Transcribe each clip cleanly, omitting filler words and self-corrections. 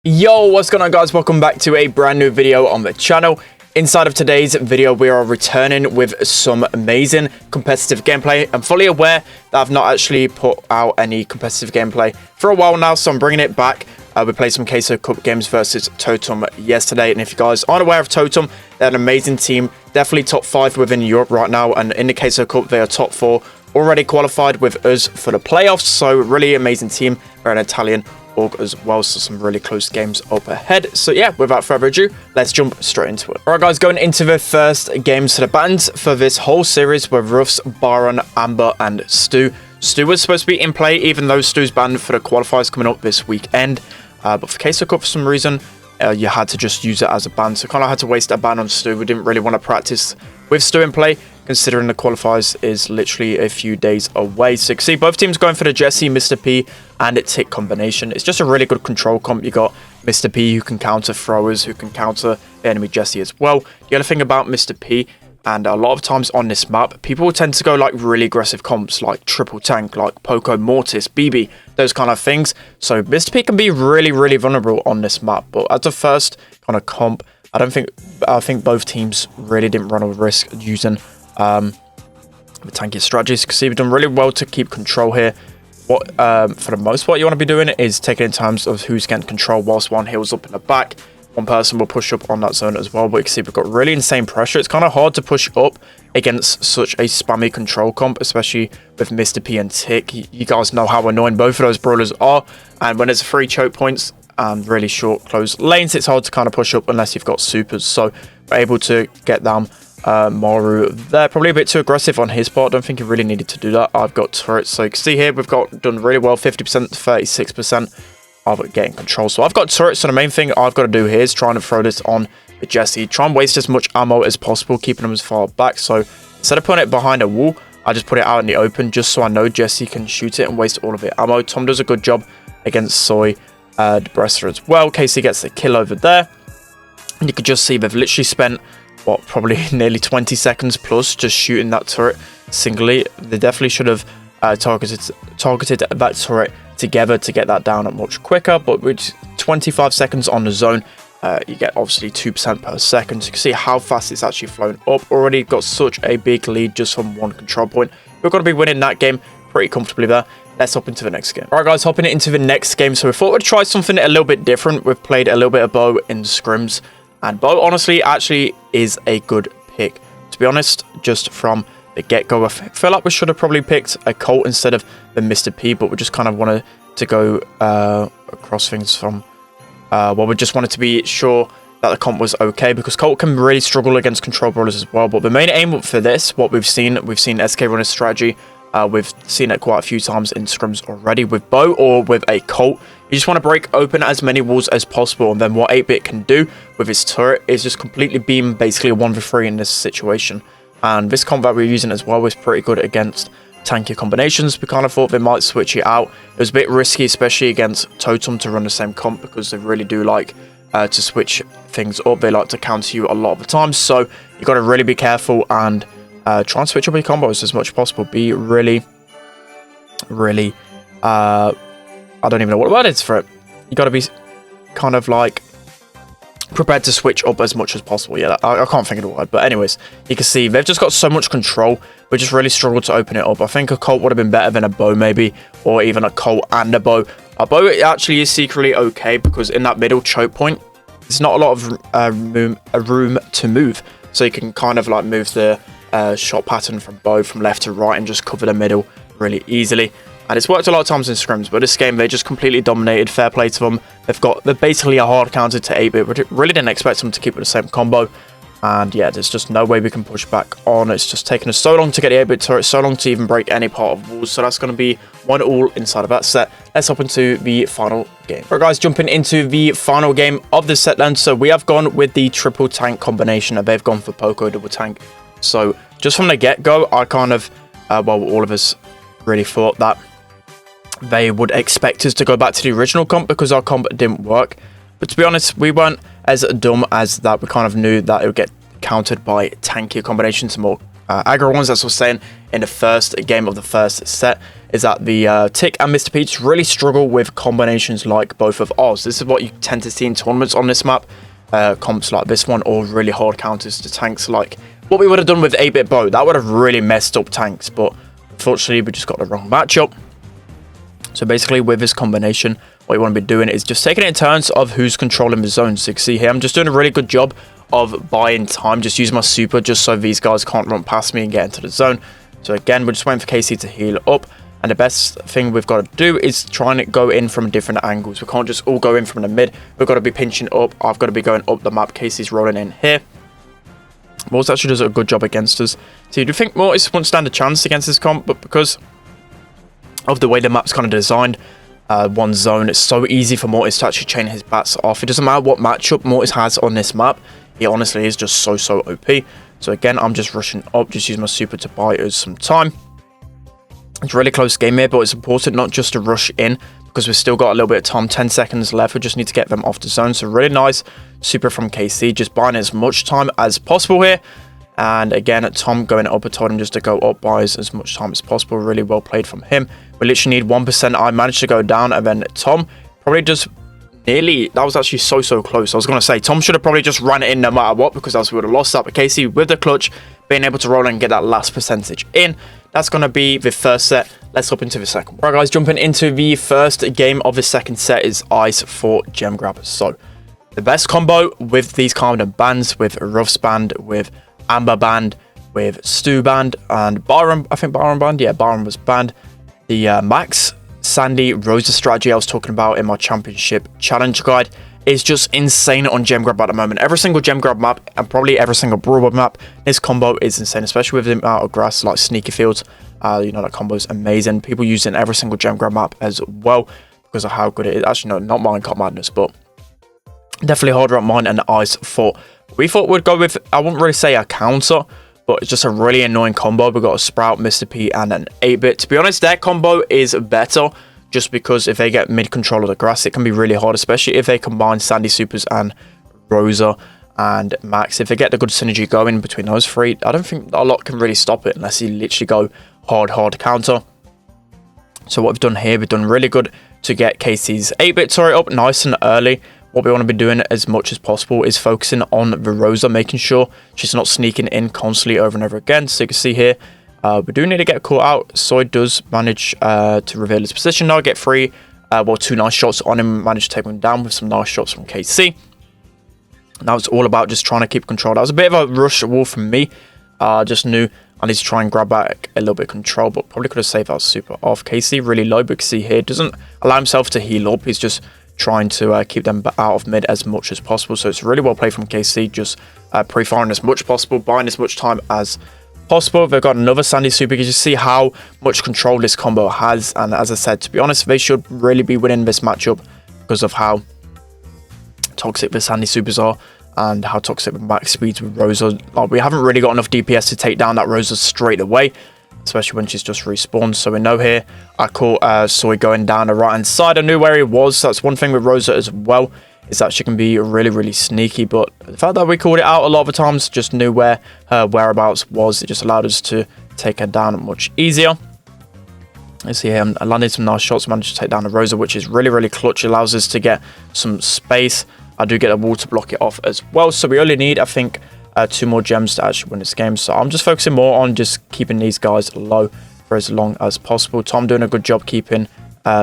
Yo, what's going on, guys? Welcome back to a brand new video on the channel. Inside of today's video, we are returning with some amazing competitive gameplay. I'm fully aware that I've not actually put out any competitive gameplay for a while now, so I'm bringing it back. We played some Queso Cup games versus Totem yesterday, and if you guys aren't aware of Totem, they're an amazing team, definitely top 5 within Europe right now, and in the Queso Cup, they are top 4, already qualified with us for the playoffs, so really amazing team. We're an Italian org as well, so some really close games up ahead. So yeah, without further ado, let's jump straight into it. All right, guys, going into the first games. So the bans for this whole series were Ruffs, Baron, Amber, and Stu. Stu was supposed to be in play, even though Stu's banned for the qualifiers coming up this weekend. But for Queso Cup, for some reason, you had to just use it as a ban. So kind of had to waste a ban on Stu. We didn't really want to practice with Stu in play, considering the qualifiers is literally a few days away. So you can see both teams going for the Jesse, Mr. P, and Tick combination. It's just a really good control comp. You got Mr. P who can counter throwers, who can counter the enemy Jesse as well. The other thing about Mr. P, and a lot of times on this map, people tend to go like really aggressive comps, like Triple Tank, like Poco Mortis, BB, those kind of things. So Mr. P can be really, really vulnerable on this map. But as a first kind of comp, I think both teams really didn't run a risk using the tanky strategies. You can see we've done really well to keep control here. What for the most part you want to be doing is taking in terms of who's getting control whilst one heals up in the back. One person will push up on that zone as well, but you can see we've got really insane pressure. It's kind of hard to push up against such a spammy control comp, especially with Mr. P and Tick. You guys know how annoying both of those brawlers are, and when it's free choke points and really short closed lanes, it's hard to kind of push up unless you've got supers. So we're able to get down Maru there, probably a bit too aggressive on his part. I don't think he really needed to do that. I've got turrets, so you can see here we've done really well, 50% to 36% of getting control. So I've got turrets, so the main thing I've got to do here is trying to throw this on the Jesse, try and waste as much ammo as possible, keeping them as far back. So instead of putting it behind a wall, I just put it out in the open just so I know Jesse can shoot it and waste all of it ammo. Tom does a good job against Soy Debresser as well. Casey gets the kill over there, and you can just see they've literally spent what, probably nearly 20 seconds plus just shooting that turret singly. They definitely should have targeted that turret together to get that down much quicker, but with 25 seconds on the zone, you get obviously 2% per second. So you can see how fast it's actually flown up. Already got such a big lead just from one control point. We're going to be winning that game pretty comfortably there. Let's hop into the next game. All right, guys, hopping into the next game. So we thought we'd try something a little bit different. We've played a little bit of Bo in scrims, and Bo honestly actually is a good pick. To be honest, just from the get-go, I feel like we should have probably picked a Colt instead of the Mr. P, but we just kind of wanted to go across things from well, we just wanted to be sure that the comp was okay, because Colt can really struggle against control brawlers as well. But the main aim for this, what we've seen SK run a strategy. We've seen it quite a few times in scrims already with Bo or with a Colt. You just want to break open as many walls as possible, and then what 8-Bit can do with his turret is just completely beam basically a 1v3 in this situation. And this comp that we're using as well was pretty good against tanky combinations. We kind of thought they might switch it out. It was a bit risky, especially against Totem, to run the same comp, because they really do like to switch things up. They like to counter you a lot of the time, so you got to really be careful and try and switch up your combos as much as possible. Be really, I don't even know what the word is for it. You got to be kind of like prepared to switch up as much as possible. Yeah, I can't think of the word. But anyways, you can see they've just got so much control. We just really struggled to open it up. I think a Colt would have been better than a Bo maybe, or even a Colt and a Bo. A Bo actually is secretly okay, because in that middle choke point, there's not a lot of room to move. So you can kind of like move the shot pattern from Bo from left to right and just cover the middle really easily. And it's worked a lot of times in scrims, but this game they just completely dominated. Fair play to them. They're basically a hard counter to 8-Bit. We really didn't expect them to keep with the same combo. And yeah, there's just no way we can push back on. It's just taken us so long to get the 8-Bit turret, so long to even break any part of walls. So that's going to be 1-all inside of that set. Let's hop into the final game. All right, guys, jumping into the final game of the set then. So we have gone with the triple tank combination, and they've gone for Poco double tank. So just from the get-go, I kind of, well, all of us really thought that they would expect us to go back to the original comp, because our comp didn't work. But to be honest, we weren't as dumb as that. We kind of knew that it would get countered by tankier combinations, more aggro ones. That's what I was saying in the first game of the first set, is that the Tick and Mr. Peach really struggle with combinations like both of ours. This is what you tend to see in tournaments on this map. Comps like this one, or really hard counters to tanks like what we would have done with 8-bit Bow. That would have really messed up tanks, but unfortunately we just got the wrong matchup. So basically with this combination, what you want to be doing is just taking it in terms of who's controlling the zone. So you can see here, I'm just doing a really good job of buying time, just using my super just so these guys can't run past me and get into the zone. So again, we're just waiting for KC to heal up, and the best thing we've got to do is trying to go in from different angles. We can't just all go in from the mid. We've got to be pinching up. I've got to be going up the map. KC's rolling in here. Mortis actually does a good job against us. So you do think Mortis won't stand a chance against this comp, but because of the way the map's kind of designed, one zone, it's so easy for Mortis to actually chain his bats off. It doesn't matter what matchup Mortis has on this map. He honestly is just so OP. So again, I'm just rushing up, just using my super to buy us some time. It's a really close game here, but it's important not just to rush in, because we've still got a little bit of time, 10 seconds left. We just need to get them off the zone. So really nice super from KC, just buying as much time as possible here. And again, Tom going up, I told him just to go up, buys as much time as possible. Really well played from him. We literally need 1%. I managed to go down, and then Tom probably just nearly, that was actually so close. I was going to say Tom should have probably just ran it in no matter what, because else we would have lost that. But KC with the clutch, being able to roll and get that last percentage in. That's going to be the first set. Let's hop into the second one. Right guys, jumping into the first game of the second set is Ice for Gem Grab. So the best combo with these kind of bands, with Ruff's band, with Amber band, with Stu band, and Byron, I think Byron band, yeah, Byron was banned. The Max Sandy Rosa strategy I was talking about in my championship challenge guide is just insane on Gem Grab at the moment. Every single Gem Grab map, and probably every single Brawl map, this combo is insane, especially with the amount of grass like Sneaky Fields. You know, that combo is amazing. People use it in every single Gem Grab map as well because of how good it is. Actually, no, not Minecart Madness, but definitely harder at mine and Ice for. We thought we'd go with, I wouldn't really say a counter, but it's just a really annoying combo. We've got a Sprout, Mr. P, and an 8-bit. To be honest, their combo is better, just because if they get mid-control of the grass, it can be really hard, especially if they combine Sandy Supers and Rosa and Max. If they get the good synergy going between those three, I don't think a lot can really stop it unless you literally go hard counter. So what we've done here, we've done really good to get KC's 8-bit turret up nice and early. What we want to be doing as much as possible is focusing on the Rosa, making sure she's not sneaking in constantly over and over again. So you can see here, we do need to get caught out. Soy does manage to reveal his position now, get 2 nice shots on him, manage to take him down with some nice shots from KC. Now it's all about just trying to keep control. That was a bit of a rush wall from me. Just knew I need to try and grab back a little bit of control, but probably could have saved our super off. KC really low, but you can see here, doesn't allow himself to heal up. He's just trying to keep them out of mid as much as possible. So it's really well played from KC, just pre-firing as much possible, buying as much time as possible. They've got another Sandy super. You can just see how much control this combo has. And as I said, to be honest, they should really be winning this matchup because of how toxic the Sandy supers are and how toxic the max speeds with Rosa. We haven't really got enough DPS to take down that Rosa straight away, especially when she's just respawned. So we know here, I caught Soy going down the right hand side. I knew where he was. So that's one thing with Rosa as well, is that she can be really sneaky. But the fact that we called it out a lot of the times, just knew where her whereabouts was, it just allowed us to take her down much easier. You see here, I landed some nice shots, managed to take down the Rosa, which is really clutch. It allows us to get some space. I do get a wall to block it off as well. So we only need, I think, 2 more gems to actually win this game. So I'm just focusing more on just keeping these guys low for as long as possible. Tom doing a good job keeping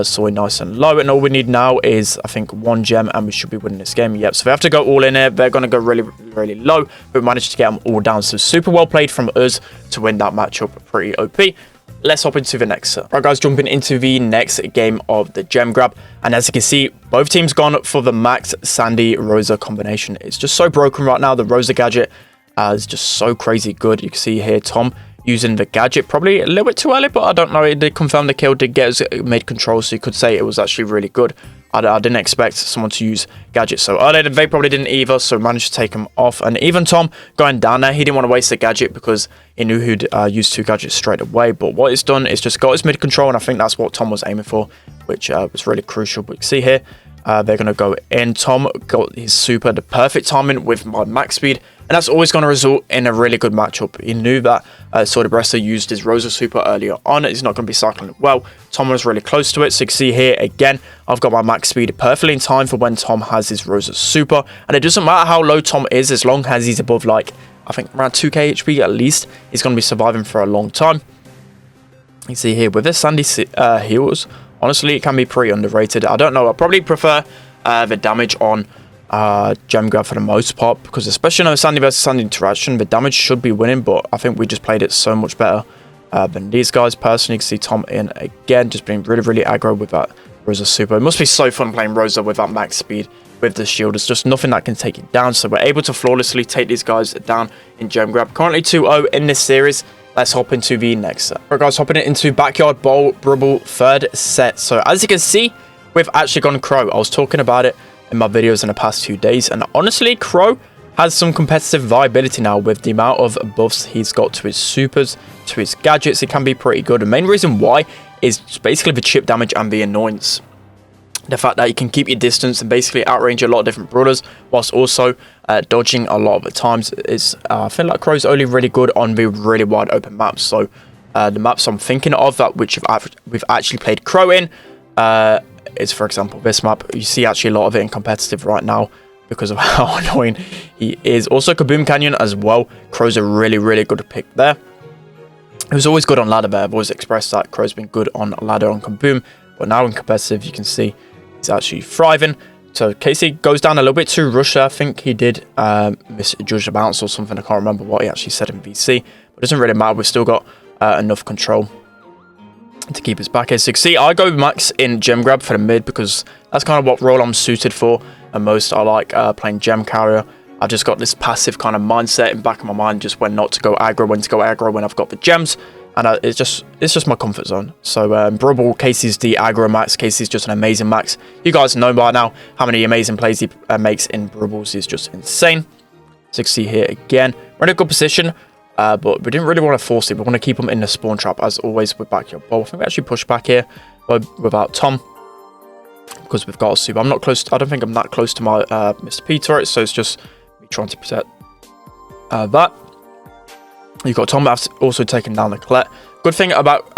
Soy nice and low. And all we need now is, I think, 1 gem and we should be winning this game. Yep, so they have to go all in here. They're going to go really low. But we managed to get them all down. So super well played from us to win that matchup. Pretty OP. Let's hop into the next set. Right guys, jumping into the next game of the gem grab. And as you can see, both teams gone for the Max Sandy Rosa combination. It's just so broken right now. The Rosa gadget is just so crazy good. You can see here Tom using the gadget probably a little bit too early, but I don't know. It did confirm the kill, did get us mid control, so you could say it was actually really good. I didn't expect someone to use gadget so early. They probably didn't either, so managed to take him off. And even Tom going down there, he didn't want to waste the gadget because he knew he'd use 2 gadgets straight away. But what it's done is just got his mid control, and I think that's what Tom was aiming for, which was really crucial. But you can see here, they're going to go in. Tom got his super, the perfect timing with my max speed, and that's always going to result in a really good matchup. He knew that Sword Wrestler used his Rosa super earlier on. He's not going to be cycling it well. Tom was really close to it, so you can see here again, I've got my max speed perfectly in time for when Tom has his Rosa super, and it doesn't matter how low Tom is, as long as he's above, like, I think around 2k HP at least, he's going to be surviving for a long time. You see here with the Sandy heals, honestly, it can be pretty underrated. I don't know. I probably prefer the damage on Gem Grab for the most part, because especially in a Sandy versus Sandy interaction, the damage should be winning, but I think we just played it so much better than these guys. Personally, you can see Tom in again, just being really, really aggro with that Rosa super. It must be so fun playing Rosa with that max speed with the shield. There's just nothing that can take it down, so we're able to flawlessly take these guys down in Gem Grab. Currently 2-0 in this series. Let's hop into the next set. Alright guys, hopping into Backyard Bowl Brawl third set. So as you can see, we've actually gone Crow. I was talking about it in my videos in the past 2 days, and honestly, Crow has some competitive viability now with the amount of buffs he's got to his supers, to his gadgets. It can be pretty good. The main reason why is basically the chip damage and the annoyance. The fact that you can keep your distance and basically outrange a lot of different brawlers, whilst also dodging a lot of the times. Is I feel like Crow's only really good on the really wide open maps. So the maps I'm thinking of that which we've actually played Crow in is, for example, this map. You see actually a lot of it in competitive right now because of how annoying he is. Also Kaboom Canyon as well. Crow's a really, really good pick there. He was always good on ladder there. I've always expressed that Crow's been good on ladder on Kaboom, but now in competitive you can see he's actually thriving. So Casey goes down a little bit too rushed. I think he did misjudge the bounce or something. I can't remember what he actually said in VC, but it doesn't really matter. We've still got enough control to keep us back here. So you can see I go max in Gem Grab for the mid because that's kind of what role I'm suited for, and most I like playing Gem Carrier. I've just got this passive kind of mindset in back of my mind, just when not to go aggro, when to go aggro when I've got the gems. And it's just my comfort zone. So Brawl, Casey's the aggro max. Casey's just an amazing max. You guys know by now how many amazing plays he makes in Brawls. He's just insane. So you can see here again, we're in a good position, but we didn't really want to force it. We want to keep him in the spawn trap as always with Backyard Bowl. I think we actually push back here without Tom because we've got a super. I'm not close. I don't think I'm that close to my Mr. P turret, so it's just me trying to protect that. You've got Tom that's also taken down the Colette. Good thing about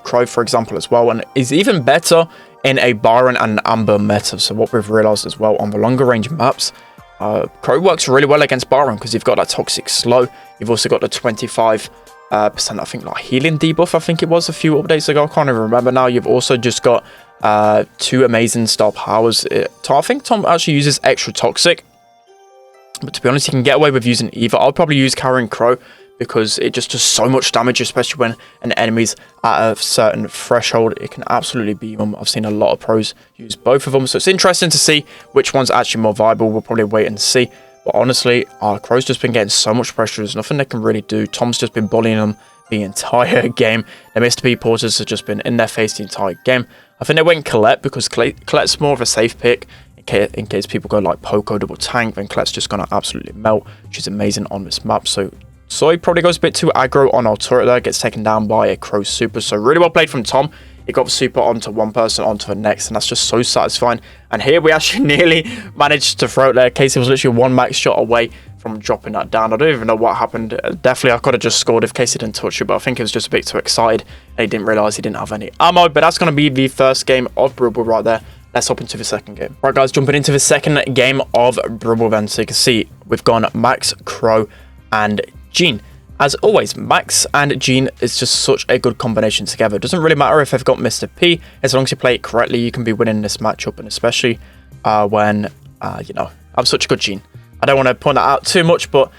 Crow, for example, as well, and is even better in a Byron and Amber meta. So what we've realized as well on the longer range maps, Crow works really well against Byron because you've got that toxic slow. You've also got the 25%, I think, like healing debuff. I think it was a few updates ago. I can't even remember now. You've also just got 2 amazing star powers. I think Tom actually uses extra toxic. But to be honest, you can get away with using either. I'll probably use carrying Crow because it just does so much damage, especially when an enemy's at a certain threshold. It can absolutely beat them. I've seen a lot of pros use both of them. So it's interesting to see which one's actually more viable. We'll probably wait and see. But honestly, Crow's just been getting so much pressure. There's nothing they can really do. Tom's just been bullying them the entire game. The Mr. P porters have just been in their face the entire game. I think they went Colette because Colette's more of a safe pick. In case people go like Poco double tank, then Colette's just gonna absolutely melt. She's amazing on this map. So he probably goes a bit too aggro on our turret there, gets taken down by a Crow super. So really well played from Tom. He got the super onto one person, onto the next, and that's just so satisfying. And here we actually nearly managed to throw it there. Casey was literally one max shot away from dropping that down. I don't even know what happened. Definitely I could have just scored if Casey didn't touch it, but I think he was just a bit too excited and he didn't realize he didn't have any ammo. But that's going to be the first game of Brawl right there. Let's hop into the second game. Right guys, jumping into the second game of Brawl then. So you can see we've gone Max, Crow and Jean. As always, Max and Jean is just such a good combination together. It doesn't really matter if they've got Mr. P. As long as you play it correctly, you can be winning this matchup. And especially when, you know, I'm such a good Jean. I don't want to point that out too much, but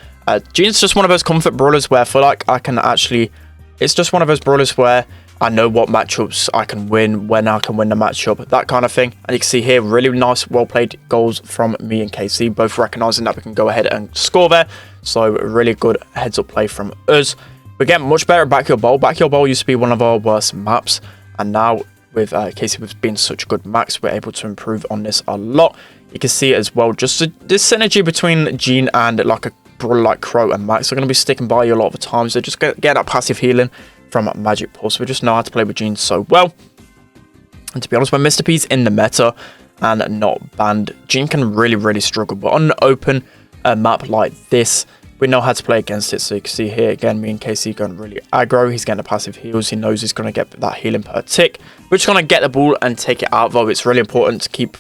Jean's just one of those comfort brawlers where I feel like I can actually... It's just one of those brawlers where I know what matchups I can win, when I can win the matchup, that kind of thing. And you can see here, really nice, well-played goals from me and KC, both recognizing that we can go ahead and score there. So really good heads-up play from us. We're getting much better at Backyard Bowl. Backyard Bowl used to be one of our worst maps, and now with Casey with being such a good max, we're able to improve on this a lot. You can see it as well, just this synergy between Jean and like a brawler like Crow and Max are going to be sticking by you a lot of the times. They just get that passive healing from Magic Pulse. We just know how to play with Jean so well. And to be honest, when Mr. P's in the meta, and not banned. Jhin can really struggle, but on an open map like this, we know how to play against it. So you can see here again, me and KC going really aggro. He's getting the passive heals. He knows he's going to get that healing per tick. We're just going to get the ball and take it out, though. It's really important to keep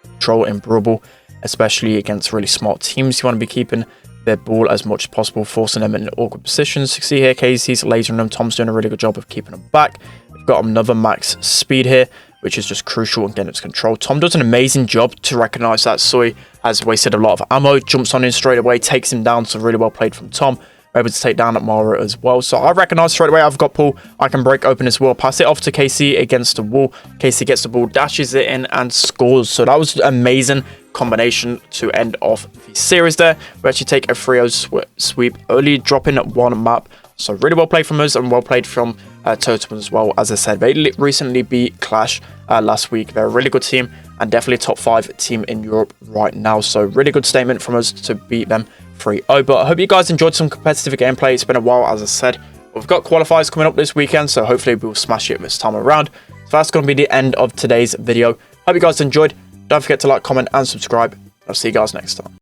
control in Brawl, especially against really smart teams. You want to be keeping their ball as much as possible, forcing them in awkward positions. You can see here, KC's lasering them. Tom's doing a really good job of keeping them back. We've got another max speed here, which is just crucial in getting its control. Tom does an amazing job to recognize that Soy has wasted a lot of ammo, jumps on him straight away, takes him down. So really well played from Tom. We're able to take down at Mara as well. So I recognize straight away I've got pull. I can break open as well. Pass it off to KC against the wall. KC gets the ball, dashes it in and scores. So that was an amazing combination to end off the series there. We actually take a 3-0 sweep, only dropping one map. So really well played from us and well played from Totem as well. As I said, they recently beat Clash last week. They're a really good team and definitely a top 5 team in Europe right now. So really good statement from us to beat them 3-0. But I hope you guys enjoyed some competitive gameplay. It's been a while, as I said. We've got qualifiers coming up this weekend, so hopefully we'll smash it this time around. So that's going to be the end of today's video. Hope you guys enjoyed. Don't forget to like, comment and subscribe. I'll see you guys next time.